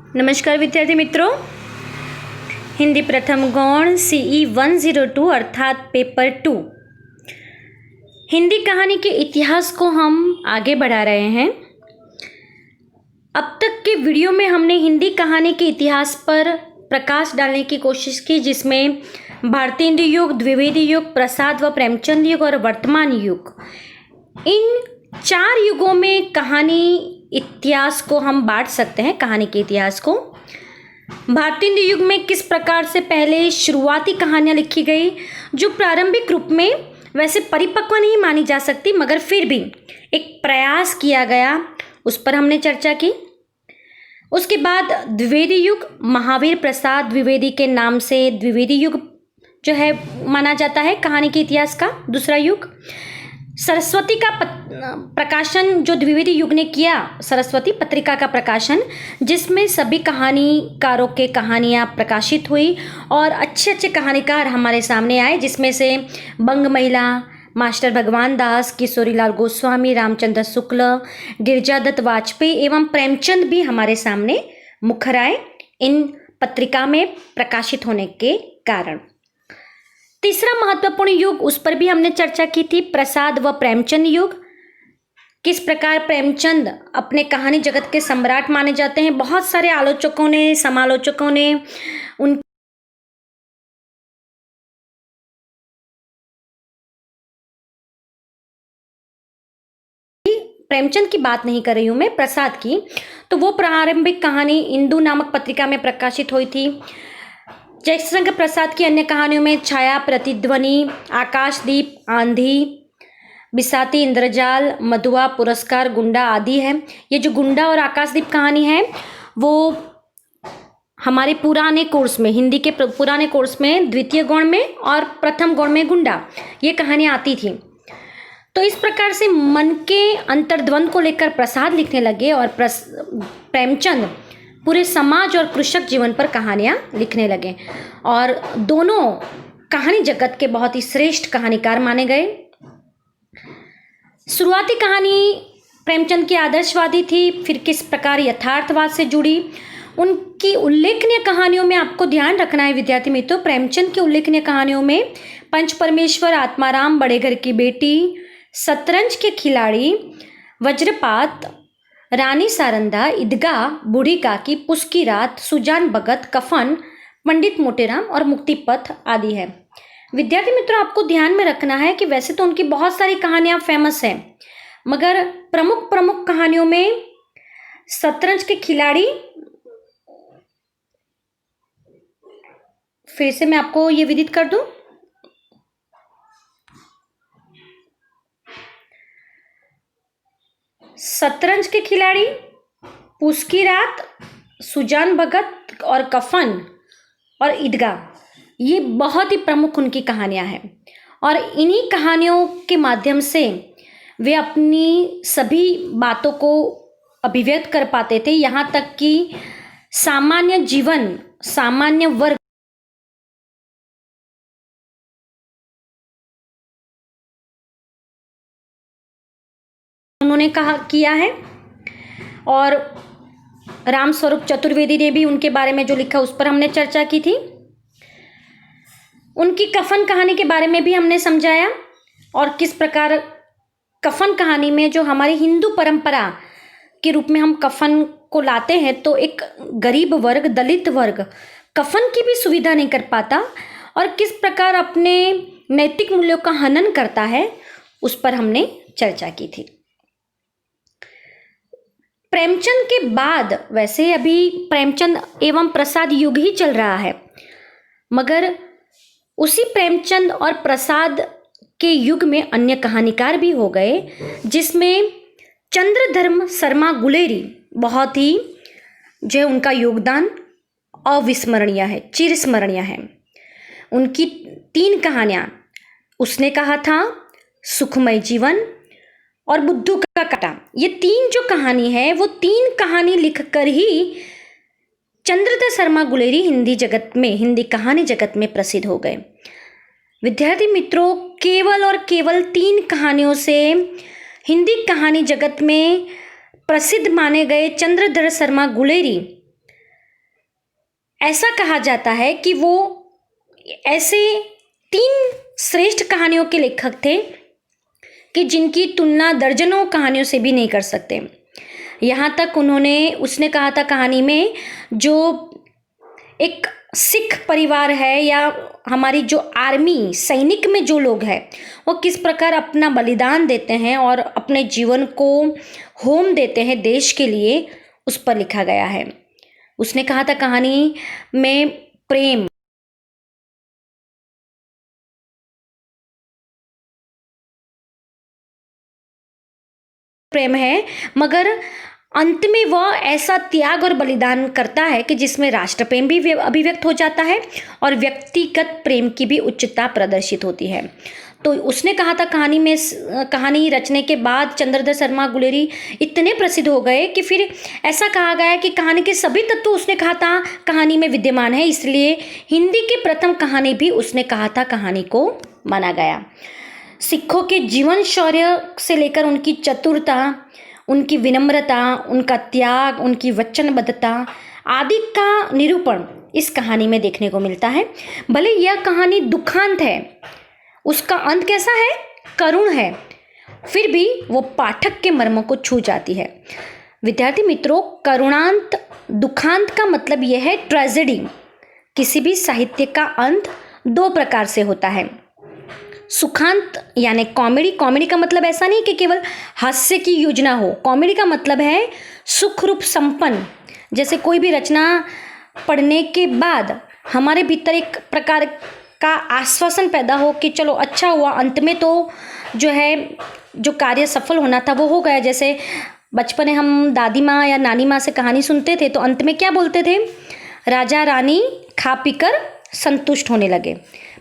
नमस्कार विद्यार्थी मित्रों, हिंदी प्रथम गौण CE 102 अर्थात पेपर 2 हिंदी कहानी के इतिहास को हम आगे बढ़ा रहे हैं। अब तक के वीडियो में हमने हिंदी कहानी के इतिहास पर प्रकाश डालने की कोशिश की, जिसमें भारतेंदु युग, द्विवेदी युग, प्रसाद व प्रेमचंद युग और वर्तमान युग, इन 4 युगों में कहानी इतिहास को हम बांट सकते हैं। कहानी के इतिहास को भारतेंदु युग में किस प्रकार से पहले शुरुआती कहानियां लिखी गई, जो प्रारंभिक रूप में वैसे परिपक्व नहीं मानी जा सकती, मगर फिर भी एक प्रयास किया गया, उस पर हमने चर्चा की। उसके बाद द्विवेदी युग, महावीर प्रसाद द्विवेदी के नाम से द्विवेदी युग जो है माना जाता है कहानी के इतिहास का दूसरा युग। सरस्वती का प्रकाशन जो द्विवेदी युग ने किया, सरस्वती पत्रिका का प्रकाशन, जिसमें सभी कहानीकारों के कहानियाँ प्रकाशित हुई और अच्छे अच्छे कहानीकार हमारे सामने आए, जिसमें से बंग महिला, मास्टर भगवान दास, किशोरीलाल गोस्वामी, रामचंद्र शुक्ल, गिरिजादत्त वाजपेयी एवं प्रेमचंद भी हमारे सामने मुखर आए इन पत्रिका में प्रकाशित होने के कारण। तीसरा महत्वपूर्ण युग, उस पर भी हमने चर्चा की थी, प्रसाद व प्रेमचंद युग। किस प्रकार प्रेमचंद अपने कहानी जगत के सम्राट माने जाते हैं। बहुत सारे आलोचकों ने, समालोचकों ने उन प्रेमचंद की बात नहीं कर रही हूं मैं, प्रसाद की। तो वो प्रारंभिक कहानी इंदु नामक पत्रिका में प्रकाशित हुई थी। जयशंकर प्रसाद की अन्य कहानियों में छाया, प्रतिध्वनि, आकाशदीप, आंधी, बिसाती, इंद्रजाल, मधुआ, पुरस्कार, गुंडा आदि है। ये जो गुंडा और आकाशदीप कहानी है वो हमारे पुराने कोर्स में, हिंदी के पुराने कोर्स में द्वितीय गौण में और प्रथम गौण में गुंडा, ये कहानियाँ आती थी। तो इस प्रकार से मन के अंतर्द्वंद को लेकर प्रसाद लिखने लगे और प्रेमचंद पूरे समाज और कृषक जीवन पर कहानियाँ लिखने लगे, और दोनों कहानी जगत के बहुत ही श्रेष्ठ कहानीकार माने गए। शुरुआती कहानी प्रेमचंद की आदर्शवादी थी, फिर किस प्रकार यथार्थवाद से जुड़ी। उनकी उल्लेखनीय कहानियों में आपको ध्यान रखना है विद्यार्थी मित्रों, प्रेमचंद की उल्लेखनीय कहानियों में पंच परमेश्वर, आत्माराम, बड़े घर की बेटी, शतरंज के खिलाड़ी, वज्रपात, रानी सारंदा, ईदगाह, बूढ़ी काकी, पुस की रात, सुजान भगत, कफन, पंडित मोटेराम और मुक्तिपथ आदि है। विद्यार्थी मित्रों, आपको ध्यान में रखना है कि वैसे तो उनकी बहुत सारी कहानियां फेमस हैं, मगर प्रमुख प्रमुख कहानियों में शतरंज के खिलाड़ी, फिर से मैं आपको ये विदित कर दूं, शतरंज के खिलाड़ी, पुस की रात, सुजान भगत और कफन और ईदगाह, ये बहुत ही प्रमुख उनकी कहानियां हैं। और इन्हीं कहानियों के माध्यम से वे अपनी सभी बातों को अभिव्यक्त कर पाते थे, यहाँ तक कि सामान्य जीवन, सामान्य वर्ग उन्होंने किया है। और रामस्वरूप चतुर्वेदी ने भी उनके बारे में जो लिखा, उस पर हमने चर्चा की थी। उनकी कफन कहानी के बारे में भी हमने समझाया, और किस प्रकार कफन कहानी में जो हमारी हिंदू परंपरा के रूप में हम कफन को लाते हैं, तो एक गरीब वर्ग, दलित वर्ग कफन की भी सुविधा नहीं कर पाता, और किस प्रकार अपने नैतिक मूल्यों का हनन करता है, उस पर हमने चर्चा की थी। प्रेमचंद के बाद, वैसे अभी प्रेमचंद एवं प्रसाद युग ही चल रहा है, मगर उसी प्रेमचंद और प्रसाद के युग में अन्य कहानीकार भी हो गए, जिसमें चंद्रधर्म शर्मा गुलेरी, बहुत ही जो उनका योगदान अविस्मरणीय है, चिरस्मरणीय है। उनकी 3 कहानियाँ, उसने कहा था, सुखमय जीवन और बुद्धू का काटा, ये 3 जो कहानी है, वो 3 कहानी लिखकर ही चंद्रधर शर्मा गुलेरी हिंदी जगत में, हिंदी कहानी जगत में प्रसिद्ध हो गए। विद्यार्थी मित्रों, केवल और केवल 3 कहानियों से हिंदी कहानी जगत में प्रसिद्ध माने गए चंद्रधर शर्मा गुलेरी ऐसा कहा जाता है कि वो ऐसे 3 श्रेष्ठ कहानियों के लेखक थे कि जिनकी तुलना दर्जनों कहानियों से भी नहीं कर सकते। यहाँ तक उसने कहा था कहानी में, जो एक सिख परिवार है या हमारी जो आर्मी सैनिक में जो लोग हैं वो किस प्रकार अपना बलिदान देते हैं और अपने जीवन को होम देते हैं देश के लिए, उस पर लिखा गया है। उसने कहा था कहानी में प्रेम है, मगर अंत में वह ऐसा त्याग और बलिदान करता है कि जिसमें राष्ट्र प्रेम भी अभिव्यक्त हो जाता है और व्यक्तिगत प्रेम की भी उच्चता प्रदर्शित होती है। तो उसने कहा था कहानी रचने के बाद चंद्रधर शर्मा गुलेरी इतने प्रसिद्ध हो गए कि फिर ऐसा कहा गया कि कहानी के सभी तत्व उसने कहा था कहानी में विद्यमान है, इसलिए हिंदी की प्रथम कहानी भी उसने कहा था कहानी को माना गया। सिखों के जीवन शौर्य से लेकर उनकी चतुरता, उनकी विनम्रता, उनका त्याग, उनकी वचनबद्धता आदि का निरूपण इस कहानी में देखने को मिलता है। भले यह कहानी दुखांत है, उसका अंत कैसा है? करुण है, फिर भी वो पाठक के मर्म को छू जाती है। विद्यार्थी मित्रों, करुणांत दुखांत का मतलब यह है ट्रेजेडी। किसी भी साहित्य का अंत 2 प्रकार से होता है। सुखांत यानी कॉमेडी। कॉमेडी का मतलब ऐसा नहीं कि केवल हास्य की योजना हो, कॉमेडी का मतलब है सुख रूप संपन्न। जैसे कोई भी रचना पढ़ने के बाद हमारे भीतर एक प्रकार का आश्वासन पैदा हो कि चलो अच्छा हुआ, अंत में तो जो है जो कार्य सफल होना था वो हो गया। जैसे बचपन में हम दादी माँ या नानी माँ से कहानी सुनते थे तो अंत में क्या बोलते थे? राजा रानी खा पीकर संतुष्ट होने लगे।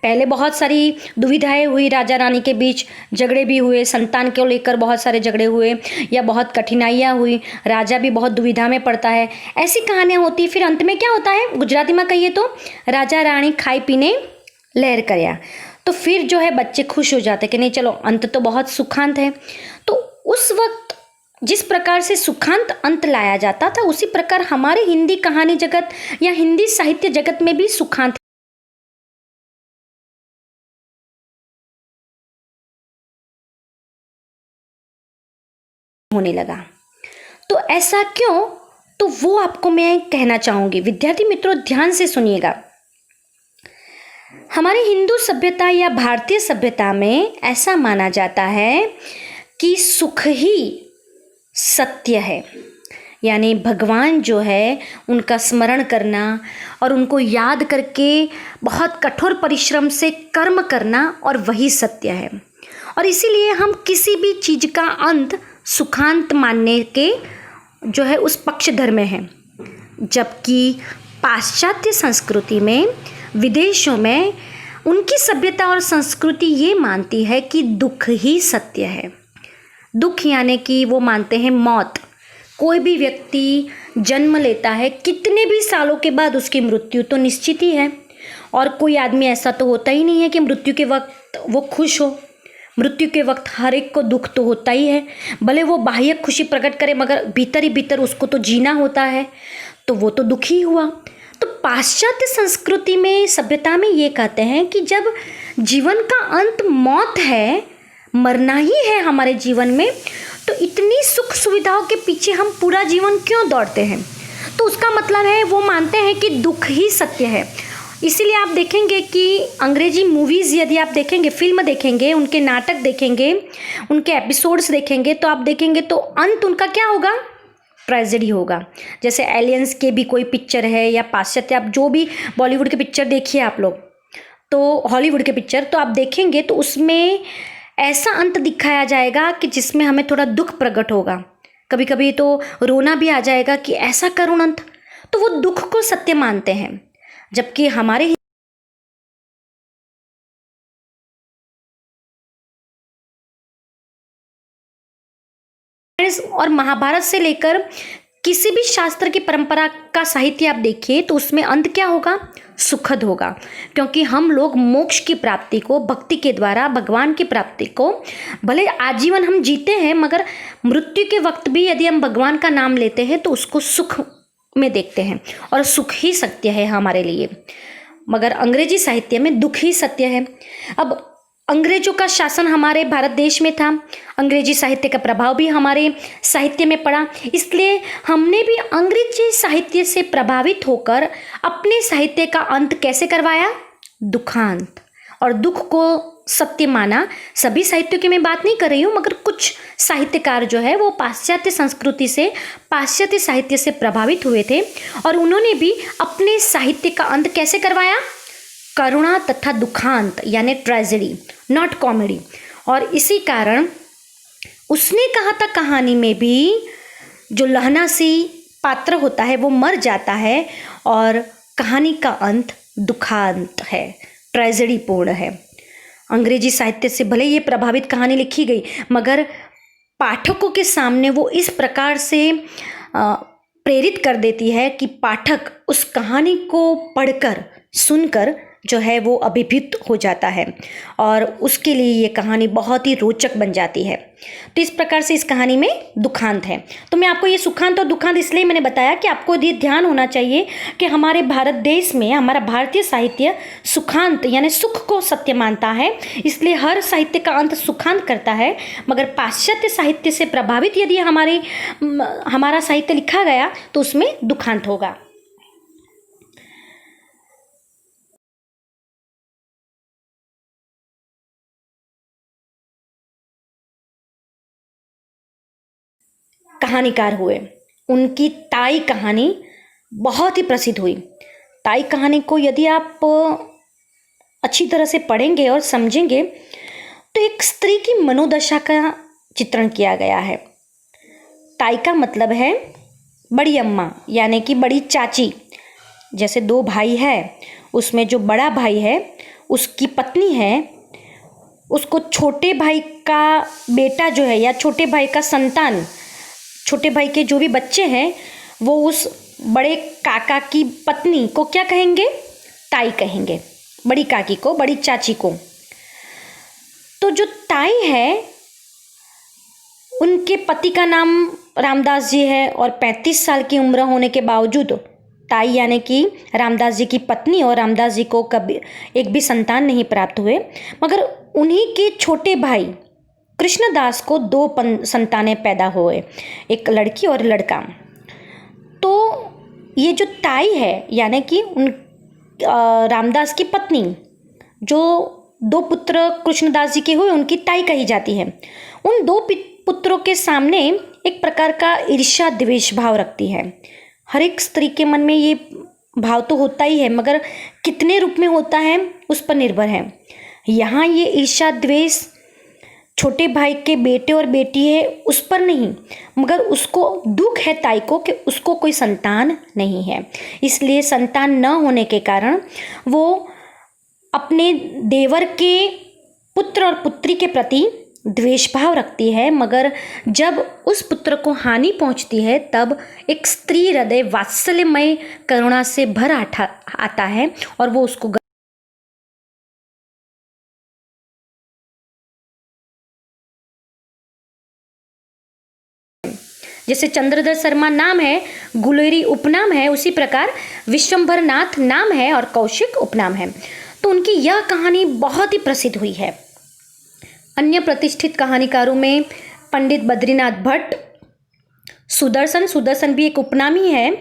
पहले बहुत सारी दुविधाएं हुई, राजा रानी के बीच झगड़े भी हुए, संतान को लेकर बहुत सारे झगड़े हुए या बहुत कठिनाइयाँ हुई, राजा भी बहुत दुविधा में पड़ता है, ऐसी कहानियाँ होती। फिर अंत में क्या होता है? गुजराती में कहिए तो राजा रानी खाई पीने लहर करया। तो फिर जो है बच्चे खुश हो जाते कि नहीं चलो अंत तो बहुत सुखांत है। तो उस वक्त जिस प्रकार से सुखांत अंत लाया जाता था, उसी प्रकार हमारे हिंदी कहानी जगत या हिंदी साहित्य जगत में भी सुखांत होने लगा। तो ऐसा क्यों? तो वो आपको मैं कहना चाहूंगी। विद्यार्थी मित्रों, ध्यान से सुनिएगा। हमारे हिंदू सभ्यता या भारतीय सभ्यता में ऐसा माना जाता है कि सुख ही सत्य है, यानी भगवान जो है उनका स्मरण करना और उनको याद करके बहुत कठोर परिश्रम से कर्म करना, और वही सत्य है। और इसीलिए हम किसी भी चीज़ का अंत सुखांत मानने के जो है उस पक्षधर में हैं। जबकि पाश्चात्य संस्कृति में, विदेशों में उनकी सभ्यता और संस्कृति ये मानती है कि दुख ही सत्य है। दुख यानी कि वो मानते हैं मौत। कोई भी व्यक्ति जन्म लेता है, कितने भी सालों के बाद उसकी मृत्यु तो निश्चित ही है। और कोई आदमी ऐसा तो होता ही नहीं है कि मृत्यु के वक्त वो खुश हो। मृत्यु के वक्त हर एक को दुख तो होता ही है, भले वो बाह्य खुशी प्रकट करे मगर भीतर ही भीतर उसको तो जीना होता है, तो वो तो दुखी हुआ। तो पाश्चात्य संस्कृति में, सभ्यता में ये कहते हैं कि जब जीवन का अंत मौत है, मरना ही है हमारे जीवन में, तो इतनी सुख सुविधाओं के पीछे हम पूरा जीवन क्यों दौड़ते हैं? तो उसका मतलब है वो मानते हैं कि दुख ही सत्य है। इसीलिए आप देखेंगे कि अंग्रेजी मूवीज़ यदि आप देखेंगे, फिल्म देखेंगे, उनके नाटक देखेंगे, उनके एपिसोड्स देखेंगे, तो आप देखेंगे तो अंत उनका क्या होगा? ट्रेजेडी होगा। जैसे एलियंस के भी कोई पिक्चर है या पाश्चात्य, आप जो भी बॉलीवुड के पिक्चर देखिए आप लोग, तो हॉलीवुड के पिक्चर तो आप देखेंगे तो उसमें ऐसा अंत दिखाया जाएगा कि जिसमें हमें थोड़ा दुख प्रकट होगा, कभी कभी तो रोना भी आ जाएगा कि ऐसा करुण अंत। तो वो दुख को सत्य मानते हैं। जबकि हमारे और महाभारत से लेकर किसी भी शास्त्र की परंपरा का साहित्य आप देखिए तो उसमें अंत क्या होगा? सुखद होगा। क्योंकि हम लोग मोक्ष की प्राप्ति को, भक्ति के द्वारा भगवान की प्राप्ति को भले आजीवन हम जीते हैं, मगर मृत्यु के वक्त भी यदि हम भगवान का नाम लेते हैं तो उसको सुख में देखते हैं और सुख ही सत्य है हमारे लिए, मगर अंग्रेजी साहित्य में दुख ही सत्य है। अब अंग्रेजों का शासन हमारे भारत देश में था, अंग्रेजी साहित्य का प्रभाव भी हमारे साहित्य में पड़ा, इसलिए हमने भी अंग्रेजी साहित्य से प्रभावित होकर अपने साहित्य का अंत कैसे करवाया? दुखांत। और दुख को सत्य माना। सभी साहित्यों की मैं बात नहीं कर रही हूँ, मगर कुछ साहित्यकार जो है वो पाश्चात्य संस्कृति से, पाश्चात्य साहित्य से प्रभावित हुए थे और उन्होंने भी अपने साहित्य का अंत कैसे करवाया? करुणा तथा दुखांत, यानी ट्रेजेडी, नॉट कॉमेडी। और इसी कारण उसने कहा था कहानी में भी जो लहना सी पात्र होता है वो मर जाता है और कहानी का अंत दुखांत है, ट्रेजेडी पूर्ण है। अंग्रेजी साहित्य से भले ये प्रभावित कहानी लिखी गई, मगर पाठकों के सामने वो इस प्रकार से प्रेरित कर देती है कि पाठक उस कहानी को पढ़कर, सुनकर जो है वो अभिभूत हो जाता है और उसके लिए ये कहानी बहुत ही रोचक बन जाती है। तो इस प्रकार से इस कहानी में दुखांत है। तो मैं आपको ये सुखांत और दुखांत इसलिए मैंने बताया कि आपको ये ध्यान होना चाहिए कि हमारे भारत देश में हमारा भारतीय साहित्य सुखांत यानी सुख को सत्य मानता है, इसलिए हर साहित्य का अंत सुखांत करता है। मगर पाश्चात्य साहित्य से प्रभावित यदि हमारा साहित्य लिखा गया तो उसमें दुखांत होगा। कहानीकार हुए, उनकी ताई कहानी बहुत ही प्रसिद्ध हुई। ताई कहानी को यदि आप अच्छी तरह से पढ़ेंगे और समझेंगे तो एक स्त्री की मनोदशा का चित्रण किया गया है। ताई का मतलब है बड़ी अम्मा, यानी कि बड़ी चाची। जैसे दो भाई है, उसमें जो बड़ा भाई है उसकी पत्नी है, उसको छोटे भाई का बेटा जो है या छोटे भाई का संतान, छोटे भाई के जो भी बच्चे हैं वो उस बड़े काका की पत्नी को क्या कहेंगे? ताई कहेंगे, बड़ी काकी को, बड़ी चाची को। तो जो ताई है उनके पति का नाम रामदास जी है और 35 साल की उम्र होने के बावजूद ताई यानी कि रामदास जी की पत्नी और रामदास जी को कभी एक भी संतान नहीं प्राप्त हुए, मगर उन्हीं के छोटे भाई कृष्णदास को 2 संतानें पैदा हुए, एक लड़की और लड़का। तो ये जो ताई है यानी कि रामदास की पत्नी, जो 2 पुत्र कृष्णदास जी के हुए, उनकी ताई कही जाती है। उन 2 पुत्रों के सामने एक प्रकार का ईर्ष्या द्वेष भाव रखती है। हर एक स्त्री के मन में ये भाव तो होता ही है, मगर कितने रूप में होता है उस पर निर्भर है। यहाँ ये ईर्ष्या द्वेष छोटे भाई के बेटे और बेटी है उस पर नहीं, मगर उसको दुख है ताई को कि उसको कोई संतान नहीं है, इसलिए संतान न होने के कारण वो अपने देवर के पुत्र और पुत्री के प्रति द्वेष भाव रखती है। मगर जब उस पुत्र को हानि पहुंचती है तब एक स्त्री हृदय वात्सल्यमय करुणा से भर आता है और वो उसको जैसे चंद्रधर शर्मा नाम है, गुलेरी उपनाम है, उसी प्रकार विश्वंभर नाथ नाम है और कौशिक उपनाम है। तो उनकी यह कहानी बहुत ही प्रसिद्ध हुई है। अन्य प्रतिष्ठित कहानीकारों में पंडित बद्रीनाथ भट्ट, सुदर्शन भी एक उपनाम ही है।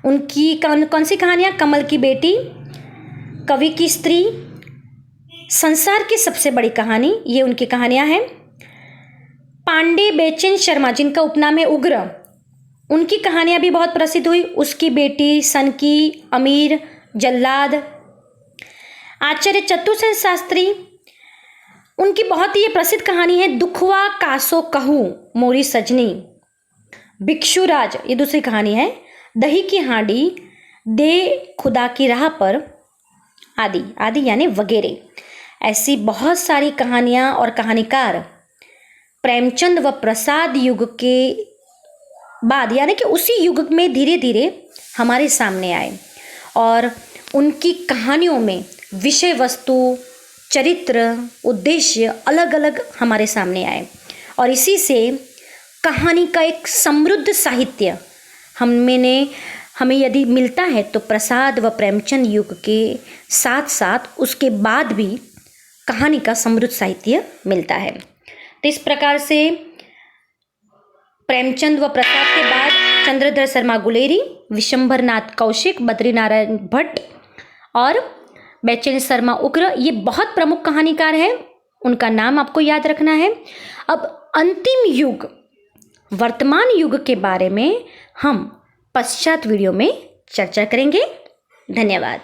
उनकी कौन सी कहानियाँ? कमल की बेटी, कवि की स्त्री, संसार की सबसे बड़ी कहानी, ये उनकी कहानियाँ हैं। पांडे बेचैन शर्मा, जिनका उपनाम है उग्र, उनकी कहानियाँ भी बहुत प्रसिद्ध हुई। उसकी बेटी, सनकी, अमीर, जल्लाद। आचार्य चतुरसेन शास्त्री, उनकी बहुत ही प्रसिद्ध कहानी है दुखवा कासो कहूँ मोरी सजनी। भिक्षुराज, ये दूसरी कहानी है। दही की हांडी, दे खुदा की राह पर, आदि आदि यानी वगैरह। ऐसी बहुत सारी कहानियाँ और कहानीकार प्रेमचंद व प्रसाद युग के बाद यानी कि उसी युग में धीरे धीरे हमारे सामने आए और उनकी कहानियों में विषय वस्तु, चरित्र, उद्देश्य अलग अलग हमारे सामने आए और इसी से कहानी का एक समृद्ध साहित्य हमें यदि मिलता है तो प्रसाद व प्रेमचंद युग के साथ साथ उसके बाद भी कहानी का समृद्ध साहित्य मिलता है। तो इस प्रकार से प्रेमचंद व प्रसाद के बाद चंद्रधर शर्मा गुलेरी, विशंभरनाथ कौशिक, बद्रीनारायण भट्ट और बेचैन शर्मा उग्र, ये बहुत प्रमुख कहानीकार हैं, उनका नाम आपको याद रखना है। अब अंतिम युग, वर्तमान युग के बारे में हम पश्चात वीडियो में चर्चा करेंगे। धन्यवाद।